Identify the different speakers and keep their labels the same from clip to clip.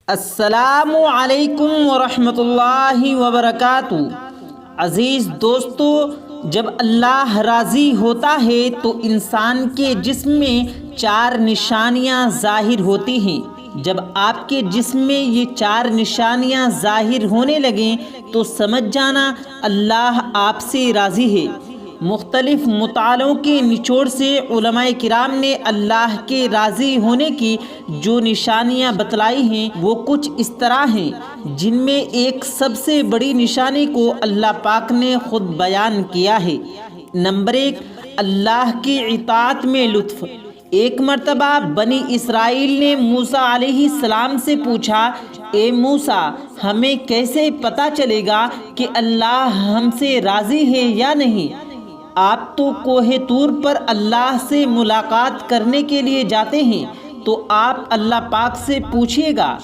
Speaker 1: السلام علیکم ورحمۃ اللہ وبرکاتہ۔ عزیز دوستو، جب اللہ راضی ہوتا ہے تو انسان کے جسم میں 4 نشانیاں ظاہر ہوتی ہیں۔ جب آپ کے جسم میں یہ 4 نشانیاں ظاہر ہونے لگیں تو سمجھ جانا اللہ آپ سے راضی ہے۔ مختلف مطالعوں کے نچوڑ سے علماء کرام نے اللہ کے راضی ہونے کی جو نشانیاں بتلائی ہیں وہ کچھ اس طرح ہیں، جن میں ایک سب سے بڑی نشانی کو اللہ پاک نے خود بیان کیا ہے۔ نمبر 1، اللہ کی اطاعت میں لطف۔ ایک مرتبہ بنی اسرائیل نے موسیٰ علیہ السلام سے پوچھا، اے موسیٰ، ہمیں کیسے پتہ چلے گا کہ اللہ ہم سے راضی ہے یا نہیں؟ آپ تو کوہ طور پر اللہ سے ملاقات کرنے کے لیے جاتے ہیں، تو آپ اللہ پاک سے پوچھیے گا۔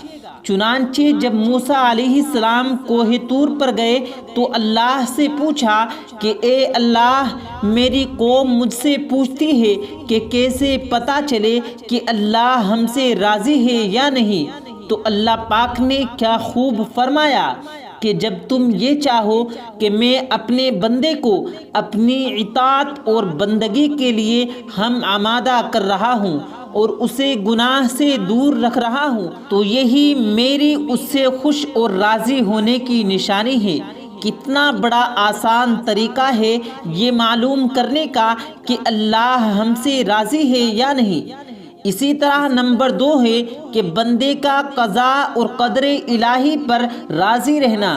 Speaker 1: چنانچہ جب موسیٰ علیہ السلام کوہ طور پر گئے تو اللہ سے پوچھا کہ اے اللہ، میری قوم مجھ سے پوچھتی ہے کہ کیسے پتہ چلے کہ اللہ ہم سے راضی ہے یا نہیں؟ تو اللہ پاک نے کیا خوب فرمایا کہ جب تم یہ چاہو کہ میں اپنے بندے کو اپنی اطاعت اور بندگی کے لیے ہم آمادہ کر رہا ہوں اور اسے گناہ سے دور رکھ رہا ہوں، تو یہی میری اس سے خوش اور راضی ہونے کی نشانی ہے۔ کتنا بڑا آسان طریقہ ہے یہ معلوم کرنے کا کہ اللہ ہم سے راضی ہے یا نہیں۔ اسی طرح نمبر 2 ہے کہ بندے کا قضاء اور قدر الہی پر راضی رہنا۔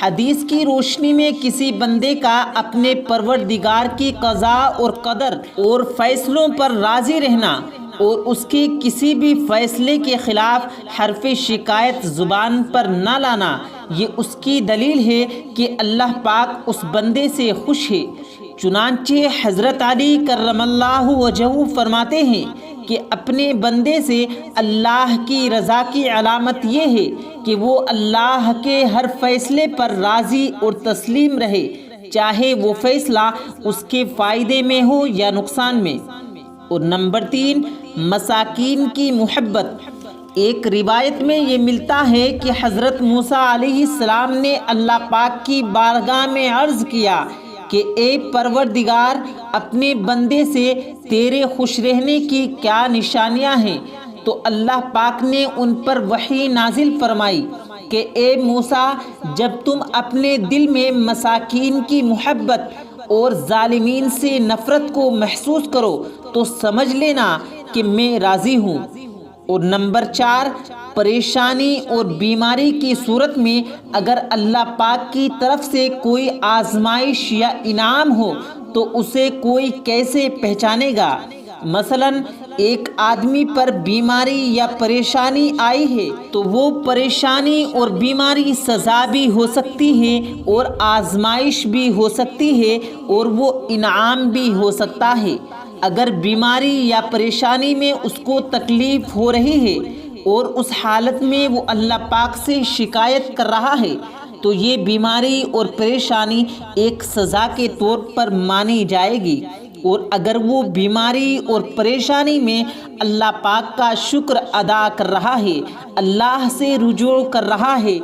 Speaker 1: حدیث کی روشنی میں کسی بندے کا اپنے پروردگار کی قضاء اور قدر اور فیصلوں پر راضی رہنا اور اس کے کسی بھی فیصلے کے خلاف حرف شکایت زبان پر نہ لانا، یہ اس کی دلیل ہے کہ اللہ پاک اس بندے سے خوش ہے۔ چنانچہ حضرت علی کرم اللہ وجہہ فرماتے ہیں کہ اپنے بندے سے اللہ کی رضا کی علامت یہ ہے کہ وہ اللہ کے ہر فیصلے پر راضی اور تسلیم رہے، چاہے وہ فیصلہ اس کے فائدے میں ہو یا نقصان میں۔ اور نمبر 3، مساکین کی محبت۔ ایک روایت میں یہ ملتا ہے کہ حضرت موسیٰ علیہ السلام نے اللہ پاک کی بارگاہ میں عرض کیا کہ اے پروردگار، اپنے بندے سے تیرے خوش رہنے کی کیا نشانیاں ہیں؟ تو اللہ پاک نے ان پر وحی نازل فرمائی کہ اے موسیٰ، جب تم اپنے دل میں مساکین کی محبت اور ظالمین سے نفرت کو محسوس کرو تو سمجھ لینا کہ میں راضی ہوں۔ اور نمبر 4، پریشانی اور بیماری کی صورت میں اگر اللہ پاک کی طرف سے کوئی آزمائش یا انعام ہو تو اسے کوئی کیسے پہچانے گا؟ مثلا ایک آدمی پر بیماری یا پریشانی آئی ہے تو وہ پریشانی اور بیماری سزا بھی ہو سکتی ہے اور آزمائش بھی ہو سکتی ہے اور وہ انعام بھی ہو سکتا ہے۔ اگر بیماری یا پریشانی میں اس کو تکلیف ہو رہی ہے اور اس حالت میں وہ اللہ پاک سے شکایت کر رہا ہے تو یہ بیماری اور پریشانی ایک سزا کے طور پر مانی جائے گی، اور اگر وہ بیماری اور پریشانی میں اللہ پاک کا شکر ادا کر رہا ہے، اللہ سے رجوع کر رہا ہے،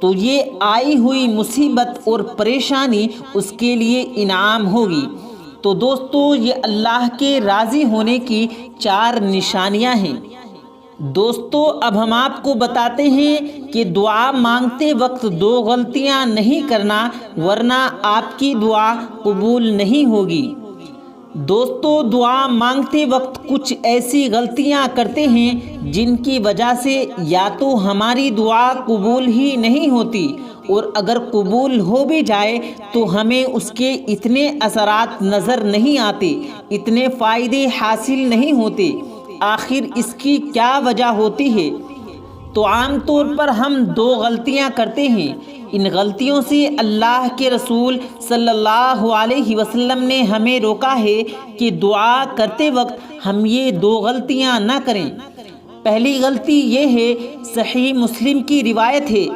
Speaker 1: تو یہ آئی ہوئی مصیبت اور پریشانی اس کے لیے انعام ہوگی۔ تو دوستو، یہ اللہ کے راضی ہونے کی 4 نشانیاں ہیں۔ دوستو، اب ہم آپ کو بتاتے ہیں کہ دعا مانگتے وقت 2 غلطیاں نہیں کرنا، ورنہ آپ کی دعا قبول نہیں ہوگی۔ دوستو، دعا مانگتے وقت کچھ ایسی غلطیاں کرتے ہیں جن کی وجہ سے یا تو ہماری دعا قبول ہی نہیں ہوتی، اور اگر قبول ہو بھی جائے تو ہمیں اس کے اتنے اثرات نظر نہیں آتے، اتنے فائدے حاصل نہیں ہوتے۔ آخر اس کی کیا وجہ ہوتی ہے؟ تو عام طور پر ہم 2 غلطیاں کرتے ہیں۔ ان غلطیوں سے اللہ کے رسول صلی اللہ علیہ وسلم نے ہمیں روکا ہے کہ دعا کرتے وقت ہم یہ 2 غلطیاں نہ کریں۔ پہلی غلطی یہ ہے، صحیح مسلم کی روایت ہے،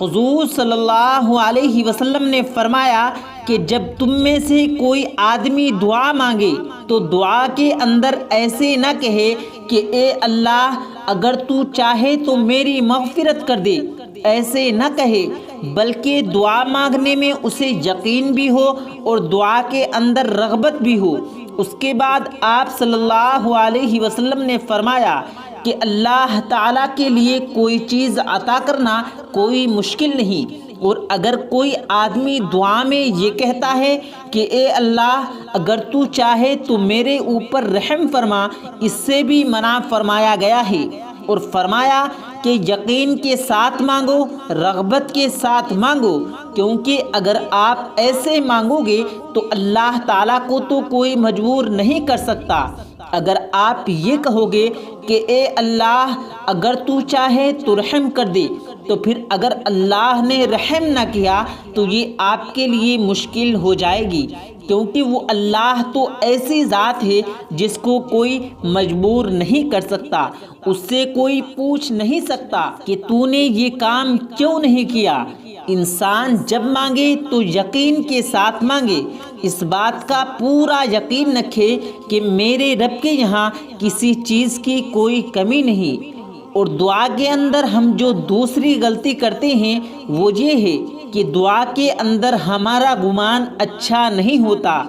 Speaker 1: حضور صلی اللہ علیہ وسلم نے فرمایا کہ جب تم میں سے کوئی آدمی دعا مانگے تو دعا کے اندر ایسے نہ کہے کہ اے اللہ اگر تو چاہے تو میری مغفرت کر دے، ایسے نہ کہے، بلکہ دعا مانگنے میں اسے یقین بھی ہو اور دعا کے اندر رغبت بھی ہو۔ اس کے بعد آپ صلی اللہ علیہ وسلم نے فرمایا کہ اللہ تعالیٰ کے لیے کوئی چیز عطا کرنا کوئی مشکل نہیں، اور اگر کوئی آدمی دعا میں یہ کہتا ہے کہ اے اللہ اگر تو چاہے تو میرے اوپر رحم فرما، اس سے بھی منع فرمایا گیا ہے، اور فرمایا کہ یقین کے ساتھ مانگو، رغبت کے ساتھ مانگو، کیونکہ اگر آپ ایسے مانگو گے تو اللہ تعالیٰ کو تو کوئی مجبور نہیں کر سکتا۔ اگر آپ یہ کہو گے کہ اے اللہ اگر تو چاہے تو رحم کر دے، تو پھر اگر اللہ نے رحم نہ کیا تو یہ آپ کے لیے مشکل ہو جائے گی، کیونکہ وہ اللہ تو ایسی ذات ہے جس کو کوئی مجبور نہیں کر سکتا، اس سے کوئی پوچھ نہیں سکتا کہ تو نے یہ کام کیوں نہیں کیا۔ انسان جب مانگے تو یقین کے ساتھ مانگے، اس بات کا پورا یقین رکھے کہ میرے رب کے یہاں کسی چیز کی کوئی کمی نہیں۔ اور دعا کے اندر ہم جو دوسری غلطی کرتے ہیں وہ یہ ہے کہ دعا کے اندر ہمارا گمان اچھا نہیں ہوتا۔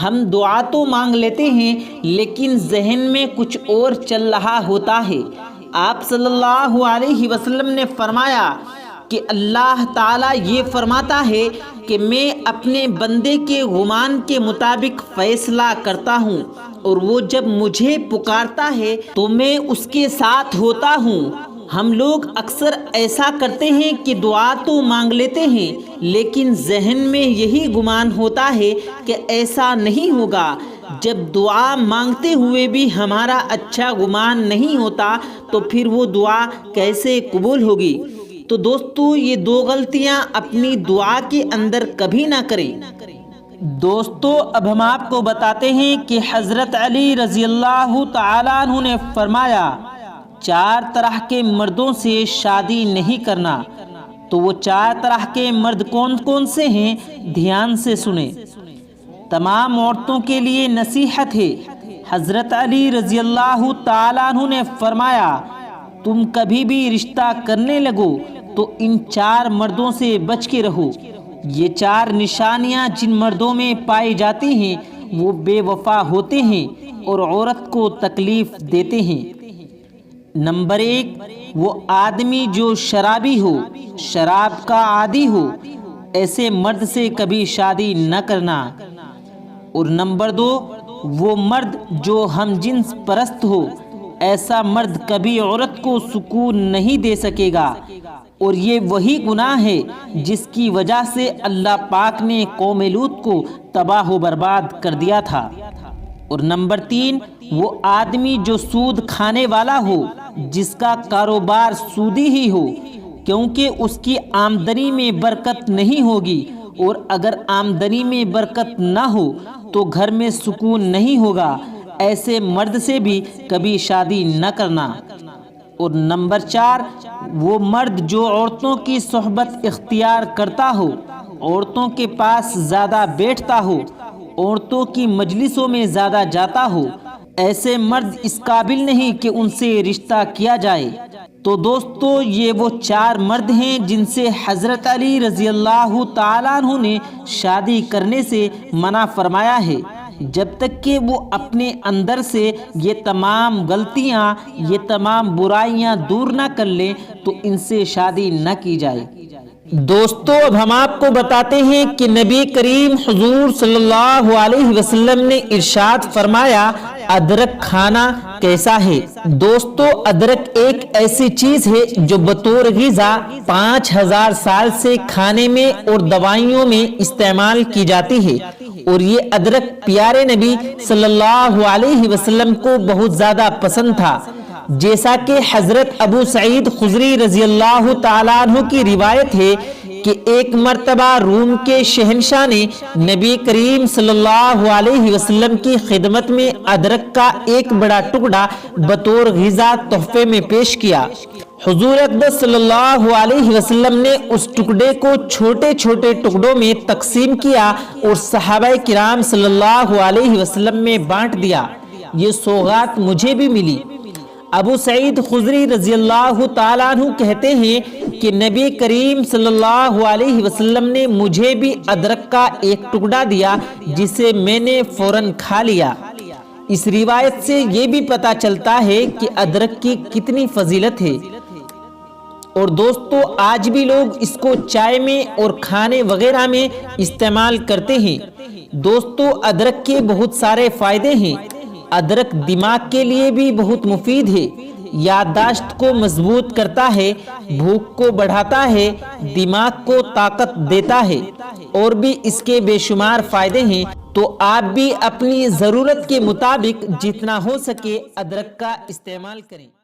Speaker 1: ہم دعا تو مانگ لیتے ہیں لیکن ذہن میں کچھ اور چل رہا ہوتا ہے۔ آپ صلی اللہ علیہ وسلم نے فرمایا کہ اللہ تعالیٰ یہ فرماتا ہے کہ میں اپنے بندے کے گمان کے مطابق فیصلہ کرتا ہوں، اور وہ جب مجھے پکارتا ہے تو میں اس کے ساتھ ہوتا ہوں۔ ہم لوگ اکثر ایسا کرتے ہیں کہ دعا تو مانگ لیتے ہیں لیکن ذہن میں یہی گمان ہوتا ہے کہ ایسا نہیں ہوگا۔ جب دعا مانگتے ہوئے بھی ہمارا اچھا گمان نہیں ہوتا تو پھر وہ دعا کیسے قبول ہوگی؟ تو دوستو یہ دو غلطیاں اپنی دعا کے اندر کبھی نہ کریں۔ دوستو اب ہم آپ کو بتاتے ہیں کہ حضرت علی رضی اللہ تعالیٰ عنہ نے فرمایا 4 طرح کے مردوں سے شادی نہیں کرنا۔ تو وہ 4 طرح کے مرد کون کون سے ہیں؟ دھیان سے سنیں۔ تمام عورتوں کے لیے نصیحت ہے۔ حضرت علی رضی اللہ تعالیٰ عنہ نے فرمایا تم کبھی بھی رشتہ کرنے لگو تو ان 4 مردوں سے بچ کے رہو۔ یہ 4 نشانیاں جن مردوں میں پائی جاتی ہیں وہ بے وفا ہوتے ہیں اور عورت کو تکلیف دیتے ہیں۔ نمبر 1، وہ آدمی جو شرابی ہو، شراب کا عادی ہو، ایسے مرد سے کبھی شادی نہ کرنا۔ اور نمبر 2، وہ مرد جو ہم جنس پرست ہو، ایسا مرد کبھی عورت کو سکون نہیں دے سکے گا، اور یہ وہی گناہ ہے جس کی وجہ سے اللہ پاک نے قوم لوط کو تباہ و برباد کر دیا تھا۔ اور نمبر 3، وہ آدمی جو سود کھانے والا ہو، جس کا کاروبار سودی ہی ہو، کیونکہ اس کی آمدنی میں برکت نہیں ہوگی، اور اگر آمدنی میں برکت نہ ہو تو گھر میں سکون نہیں ہوگا، ایسے مرد سے بھی کبھی شادی نہ کرنا۔ اور نمبر 4، وہ مرد جو عورتوں کی صحبت اختیار کرتا ہو، عورتوں کے پاس زیادہ بیٹھتا ہو، عورتوں کی مجلسوں میں زیادہ جاتا ہو، ایسے مرد اس قابل نہیں کہ ان سے رشتہ کیا جائے۔ تو دوستو یہ وہ 4 مرد ہیں جن سے حضرت علی رضی اللہ تعالیٰ عنہ نے شادی کرنے سے منع فرمایا ہے۔ جب تک کہ وہ اپنے اندر سے یہ تمام غلطیاں، یہ تمام برائیاں دور نہ کر لیں تو ان سے شادی نہ کی جائے۔ دوستو اب ہم آپ کو بتاتے ہیں کہ نبی کریم حضور صلی اللہ علیہ وسلم نے ارشاد فرمایا ادرک کھانا کیسا ہے۔ دوستو ادرک ایک ایسی چیز ہے جو بطور غذا 5000 سال سے کھانے میں اور دوائیوں میں استعمال کی جاتی ہے، اور یہ ادرک پیارے نبی صلی اللہ علیہ وسلم کو بہت زیادہ پسند تھا، جیسا کہ حضرت ابو سعید خدری رضی اللہ تعالیٰ عنہ کی روایت ہے کہ ایک مرتبہ روم کے شہنشاہ نے نبی کریم صلی اللہ علیہ وسلم کی خدمت میں ادرک کا ایک بڑا ٹکڑا بطور غذا تحفے میں پیش کیا۔ حضور اقدس صلی اللہ علیہ وسلم نے اس ٹکڑے کو چھوٹے چھوٹے ٹکڑوں میں تقسیم کیا اور صحابہ کرام صلی اللہ علیہ وسلم میں بانٹ دیا۔ یہ سوغات مجھے بھی ملی۔ ابو سعید خدری رضی اللہ تعالیٰ عنہ کہتے ہیں کہ نبی کریم صلی اللہ علیہ وسلم نے مجھے بھی ادرک کا ایک ٹکڑا دیا جسے میں نے فوراً کھا لیا۔ اس روایت سے یہ بھی پتہ چلتا ہے کہ ادرک کی کتنی فضیلت ہے۔ اور دوستو آج بھی لوگ اس کو چائے میں اور کھانے وغیرہ میں استعمال کرتے ہیں۔ دوستو ادرک کے بہت سارے فائدے ہیں۔ ادرک دماغ کے لیے بھی بہت مفید ہے۔ یادداشت کو مضبوط کرتا ہے، بھوک کو بڑھاتا ہے، دماغ کو طاقت دیتا ہے، اور بھی اس کے بے شمار فائدے ہیں۔ تو آپ بھی اپنی ضرورت کے مطابق جتنا ہو سکے ادرک کا استعمال کریں۔